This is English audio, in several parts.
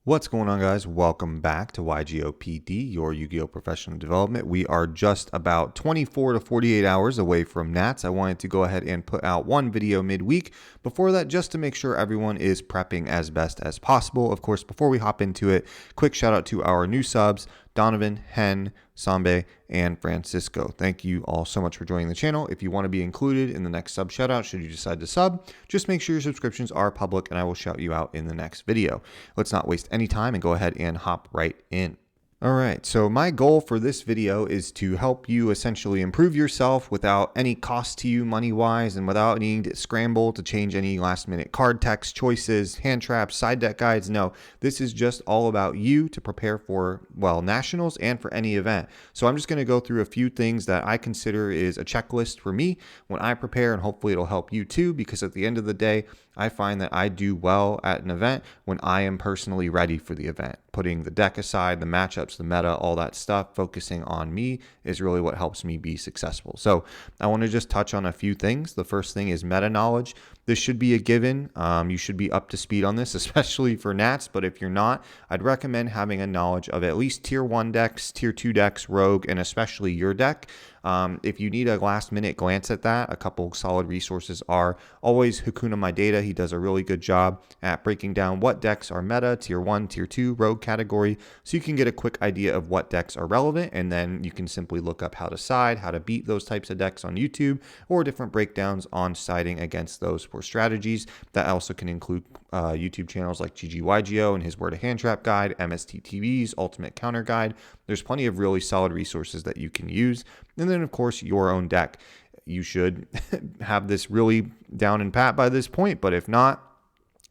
What's going on, guys? Welcome back to Yugioh PD, your Yu-Gi-Oh! Professional Development. We are just about 24 to 48 hours away from Nats. I wanted to go ahead and put out one video midweek before that just to make sure everyone is prepping as best as possible. Of course, before we hop into it, quick shout out to our new subs, Donovan, Hen, Sambe, and Francisco. Thank you all so much for joining the channel. If you want to be included in the next sub shout out, should you decide to sub, just make sure your subscriptions are public and I will shout you out in the next video. Let's not waste any time and go ahead and hop right in. All right, so my goal for this video is to help you essentially improve yourself without any cost to you money-wise and without needing to scramble to change any last-minute card text choices, hand traps, side deck guides. No, this is just all about you to prepare for, well, nationals and for any event. So I'm just going to go through a few things that I consider is a checklist for me when I prepare, and hopefully it'll help you too, because at the end of the day, I find that I do well at an event when I am personally ready for the event. Putting the deck aside, the matchups, the meta, all that stuff, focusing on me is really what helps me be successful. So I want to just touch on a few things. The first thing is meta knowledge. This should be a given. You should be up to speed on this, especially for Nats. But if you're not, I'd recommend having a knowledge of at least tier 1 decks, tier 2 decks, rogue, and especially your deck. If you need a last minute glance at that, a couple solid resources are always Hakuna My Data. He does a really good job at breaking down what decks are meta, tier 1, tier 2, rogue category, so you can get a quick idea of what decks are relevant, and then you can simply look up how to side, how to beat those types of decks on YouTube, or different breakdowns on siding against those for strategies. That also can include YouTube channels like Yugioh and his Word of Hand Trap Guide, MST Ultimate Counter Guide. There's plenty of really solid resources that you can use. And then, of course, your own deck. You should have this really down and pat by this point, but if not,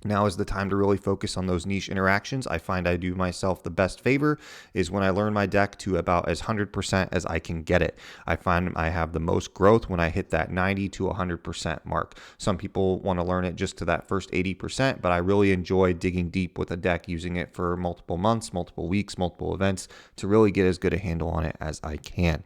now is the time to really focus on those niche interactions. I find I do myself the best favor is when I learn my deck to about as 100% as I can get it. I find I have the most growth when I hit that 90 to 100% mark. Some people want to learn it just to that first 80%, but I really enjoy digging deep with a deck, using it for multiple months, multiple weeks, multiple events to really get as good a handle on it as I can.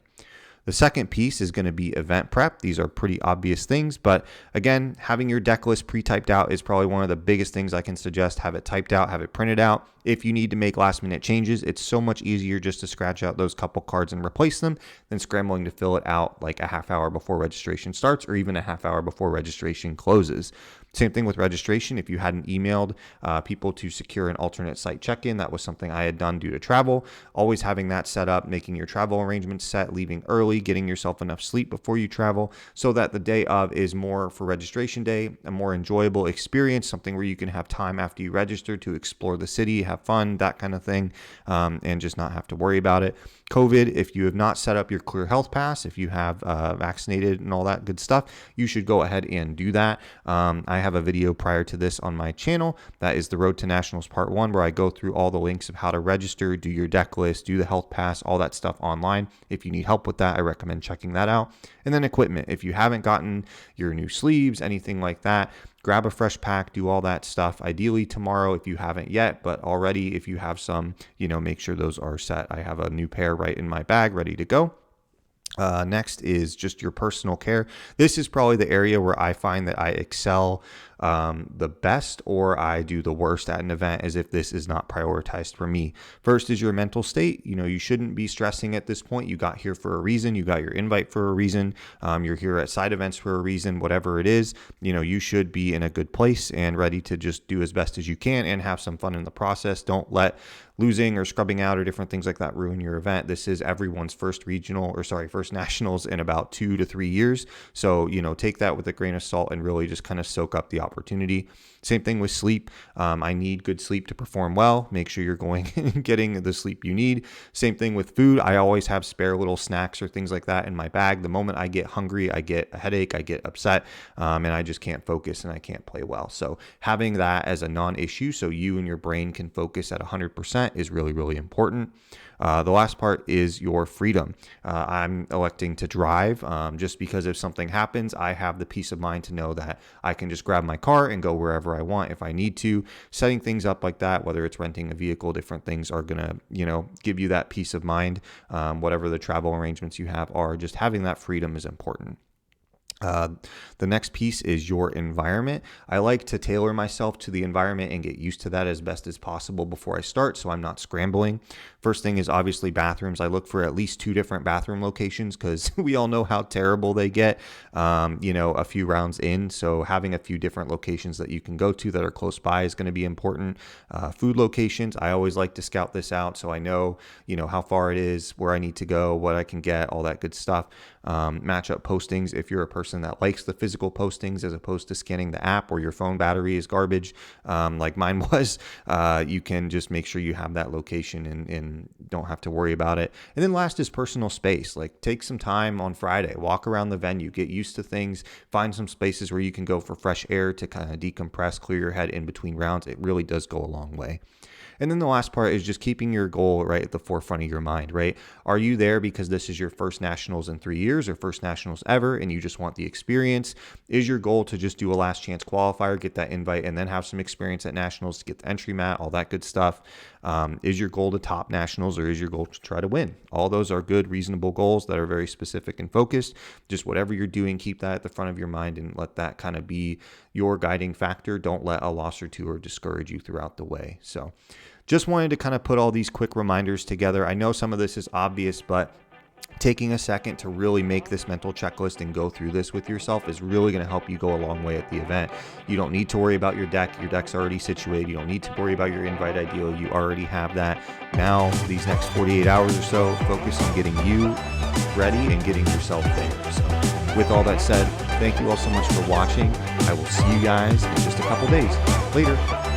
The second piece is going to be event prep. These are pretty obvious things, but again, having your deck list pre-typed out is probably one of the biggest things I can suggest. Have it typed out, have it printed out. If you need to make last minute changes, it's so much easier just to scratch out those couple cards and replace them than scrambling to fill it out like a half hour before registration starts or even a half hour before registration closes. Same thing with registration. If you hadn't emailed people to secure an alternate site check-in, that was something I had done due to travel. Always having that set up, making your travel arrangements set, leaving early, getting yourself enough sleep before you travel so that the day of is more for registration day, a more enjoyable experience, something where you can have time after you register to explore the city, have fun, that kind of thing, and just not have to worry about it. COVID, if you have not set up your Clear Health Pass, if you have vaccinated and all that good stuff, you should go ahead and do that. I have a video prior to this on my channel. That is the Road to Nationals Part 1, where I go through all the links of how to register, do your deck list, do the health pass, all that stuff online. If you need help with that, I recommend checking that out. And then equipment. If you haven't gotten your new sleeves, anything like that, grab a fresh pack, do all that stuff. Ideally tomorrow if you haven't yet, but already if you have some, make sure those are set. I have a new pair right in my bag ready to go. Next is just your personal care. This is probably the area where I find that I excel the best or I do the worst at an event, as if this is not prioritized for me. First is your mental state. You shouldn't be stressing at this point. You got here for a reason. You got your invite for a reason. You're here at side events for a reason, whatever it is. You should be in a good place and ready to just do as best as you can and have some fun in the process. Don't let losing or scrubbing out or different things like that ruin your event. This is everyone's first nationals in about 2 to 3 years. So, take that with a grain of salt and really just kind of soak up the opportunity. Same thing with sleep. I need good sleep to perform well. Make sure you're going and getting the sleep you need. Same thing with food. I always have spare little snacks or things like that in my bag. The moment I get hungry, I get a headache, I get upset, and I just can't focus and I can't play well. So having that as a non-issue so you and your brain can focus at 100% is really, really important. The last part is your freedom. I'm electing to drive just because if something happens, I have the peace of mind to know that I can just grab my car and go wherever I want if I need to. Setting things up like that, whether it's renting a vehicle, different things are going to, give you that peace of mind. Whatever the travel arrangements you have are, just having that freedom is important. The next piece is your environment. I like to tailor myself to the environment and get used to that as best as possible before I start, so I'm not scrambling. First thing is obviously bathrooms. I look for at least 2 different bathroom locations because we all know how terrible they get, a few rounds in. So having a few different locations that you can go to that are close by is going to be important. Food locations, I always like to scout this out so I know, how far it is, where I need to go, what I can get, all that good stuff. Match up postings. If you're a person that likes the physical postings as opposed to scanning the app, or your phone battery is garbage, like mine was, you can just make sure you have that location and don't have to worry about it. And then last is personal space. Like, take some time on Friday, walk around the venue, get used to things, find some spaces where you can go for fresh air to kind of decompress, clear your head in between rounds. It really does go a long way. And then the last part is just keeping your goal right at the forefront of your mind, right? Are you there because this is your first nationals in 3 years or first nationals ever, and you just want the experience? Is your goal to just do a last chance qualifier, get that invite, and then have some experience at nationals to get the entry mat, all that good stuff? Is your goal to top nationals, or is your goal to try to win? All those are good, reasonable goals that are very specific and focused. Just whatever you're doing, keep that at the front of your mind and let that kind of be your guiding factor. Don't let a loss or two discourage you throughout the way. So just wanted to kind of put all these quick reminders together. I know some of this is obvious, but taking a second to really make this mental checklist and go through this with yourself is really going to help you go a long way at the event. You don't need to worry about your deck. Your deck's already situated. You don't need to worry about your invite ideal. You already have that. Now, these next 48 hours or so, focus on getting you ready and getting yourself there. So with all that said, thank you all so much for watching. I will see you guys in just a couple days. Later.